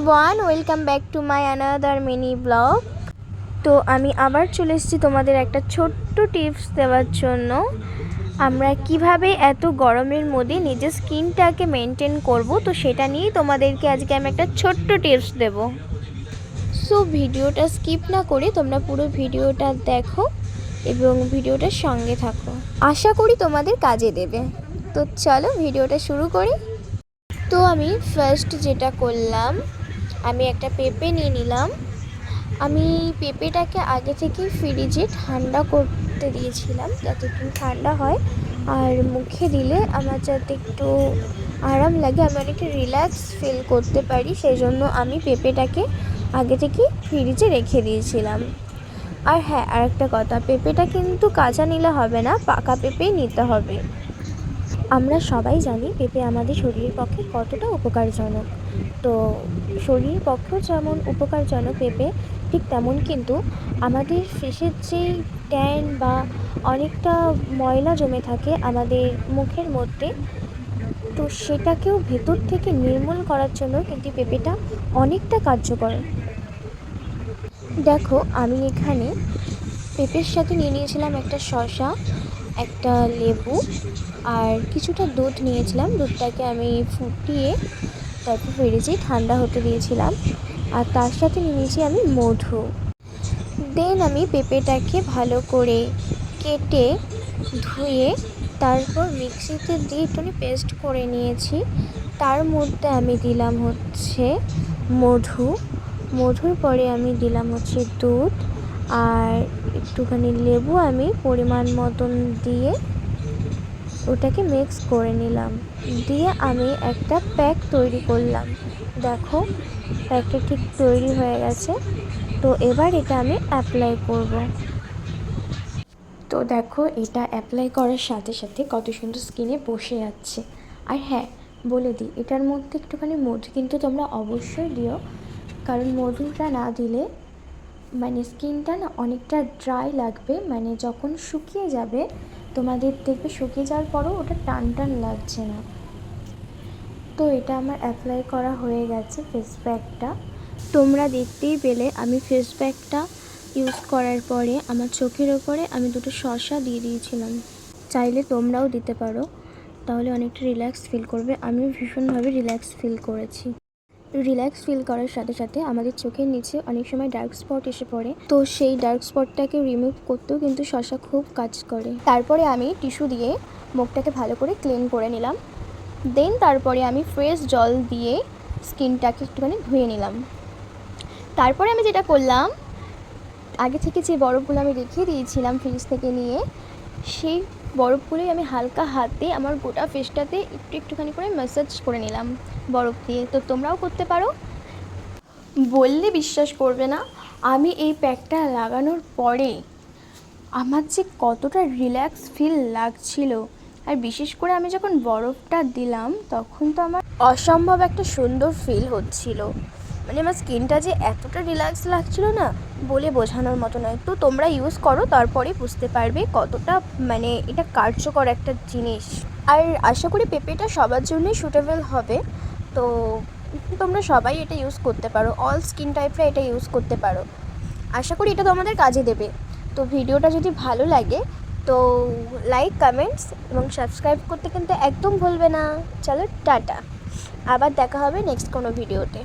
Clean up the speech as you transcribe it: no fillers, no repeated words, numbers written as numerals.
Everyone, welcome back to my another mini blog. তো আমি আবার চলে এসেছি তোমাদের একটা ছোট্ট টিপস দেওয়ার জন্য। আমরা কিভাবে এত গরমের মধ্যে নিজের স্কিনটাকে মেনটেন করব, তো সেটা নিয়েই তোমাদেরকে আজকে আমি একটা ছোট্ট টিপস দেব। সো ভিডিওটা স্কিপ না করে তোমরা পুরো ভিডিওটা দেখো এবং ভিডিওটার সঙ্গে থাকো, আশা করি তোমাদের কাজে দেবে। তো চলো ভিডিওটা শুরু করি। তো আমি ফার্স্ট যেটা করলাম, আমি একটা পেঁপে নিয়ে নিলাম। আমি পেঁপেটাকে আগে থেকে ফ্রিজে ঠান্ডা করতে দিয়েছিলাম যাতে একটু ঠান্ডা হয় আর মুখে দিলে আমার যাতে একটু আরাম লাগে, আমি অনেকটা রিল্যাক্স ফিল করতে পারি, সেই জন্য আমি পেঁপেটাকে আগে থেকে ফ্রিজে রেখে দিয়েছিলাম। আর হ্যাঁ, আরেকটা কথা, পেঁপেটা কিন্তু কাঁচা নিলে হবে না, পাকা পেঁপেই নিতে হবে। আমরা সবাই জানি পেঁপে আমাদের শরীরের পক্ষে কতটা উপকারজনক। তো শরীরের পক্ষেও যেমন উপকারজনক পেঁপে, ঠিক তেমন কিন্তু আমাদের ফেসের যে ট্যান বা অনেকটা ময়লা জমে থাকে আমাদের মুখের মধ্যে, তো সেটাকেও ভেতর থেকে নির্মূল করার জন্য কিন্তু পেঁপেটা অনেকটা কার্যকর। দেখো, আমি এখানে পেঁপের সাথে নিয়ে নিয়েছিলাম একটা শসা, একটা লেবু আর কিছুটা দুধ নিয়েছিলাম। দুধটাকে আমি ফুটিয়ে তারপর ফ্রিজে ঠান্ডা হতে দিয়েছিলাম। আর তার সাথে নিয়েছি আমি মধু। দেন আমি পেঁপেটাকে ভালো করে কেটে ধুয়ে তারপর মিক্সিতে দিয়ে একটুখানি পেস্ট করে নিয়েছি। তার মধ্যে আমি দিলাম হচ্ছে মধুর পরে আমি দিলাম হচ্ছে দুধ আর একটুখানি লেবু আমি পরিমাণ মতন দিয়ে ওটাকে মিক্স করে নিলাম। দিয়ে আমি একটা প্যাক তৈরি করলাম। দেখো, প্যাকটা ঠিক তৈরি হয়ে গেছে। তো এবার এটা আমি অ্যাপ্লাই করব। তো দেখো, এটা অ্যাপ্লাই করার সাথে সাথে কত সুন্দর স্কিনে বসে যাচ্ছে। আর হ্যাঁ, বলে দিই, এটার মধ্যে একটুখানি মধু কিন্তু তোমরা অবশ্যই দিও, কারণ মধুটা না দিলে মানে স্কিনটা না অনেকটা ড্রাই লাগবে, মানে যখন শুকিয়ে যাবে তোমাদের দেখবে শুকিয়ে যাওয়ার পরও ওটা টান টান লাগছে না। তো এটা আমার অ্যাপ্লাই করা হয়ে গেছে ফেস প্যাকটা। তোমরা দেখতেই পেলে আমি ফেস প্যাকটা ইউজ করার পরে আমার চোখের ওপরে আমি দুটো শসা দিয়ে দিয়েছিলাম। চাইলে তোমরাও দিতে পারো, তাহলে অনেকটা রিল্যাক্স ফিল করবে। আমিও ভীষণভাবে রিল্যাক্স ফিল করেছি। রিল্যাক্স ফিল করার সাথে সাথে আমাদের চোখের নিচে অনেক সময় ডার্ক স্পট এসে পড়ে, তো সেই ডার্ক স্পটটাকে রিমুভ করতেও কিন্তু শসা খুব কাজ করে। তারপরে আমি টিস্যু দিয়ে মুখটাকে ভালো করে ক্লিন করে নিলাম। দেন তারপরে আমি ফ্রেশ জল দিয়ে স্কিনটাকে একটুখানি ধুয়ে নিলাম। তারপরে আমি যেটা করলাম, আগে থেকে যে বরফগুলো আমি রেখে দিয়েছিলাম ফ্রিজ থেকে নিয়ে, সেই বরফগুলোই আমি হালকা হাতে আমার গোটা ফেসটাতে একটুখানি করে ম্যাসাজ করে নিলাম বরফ দিয়ে। তো তোমরাও করতে পারো। বললে বিশ্বাস করবে না, আমি এই প্যাকটা লাগানোর পরে আমার যে কতটা রিল্যাক্স ফিল লাগছিল। আর বিশেষ করে আমি যখন বরফটা দিলাম তখন তো আমার অসম্ভব একটা সুন্দর ফিল হচ্ছিল। মানে আমার স্কিনটা যে এতটা রিল্যাক্স লাগছিল না, বলে বোঝানোর মতো নয়। তো তোমরা ইউজ করো, তারপরে বুঝতে পারবে কতটা মানে এটা কার্যকর একটা জিনিস। আর আশা করি পেঁপেটা সবার জন্যই সুটেবল হবে। তো তোমরা সবাই এটা ইউজ করতে পারো, অল স্কিন টাইপরা এটা ইউজ করতে পারো। আশা করি এটা তোমাদের কাজে দেবে। তো ভিডিওটা যদি ভালো লাগে তো লাইক, কমেন্টস এবং সাবস্ক্রাইব করতে কিন্তু একদম ভুলবে না। চলো টাটা, আবার দেখা হবে নেক্সট কোনো ভিডিওতে।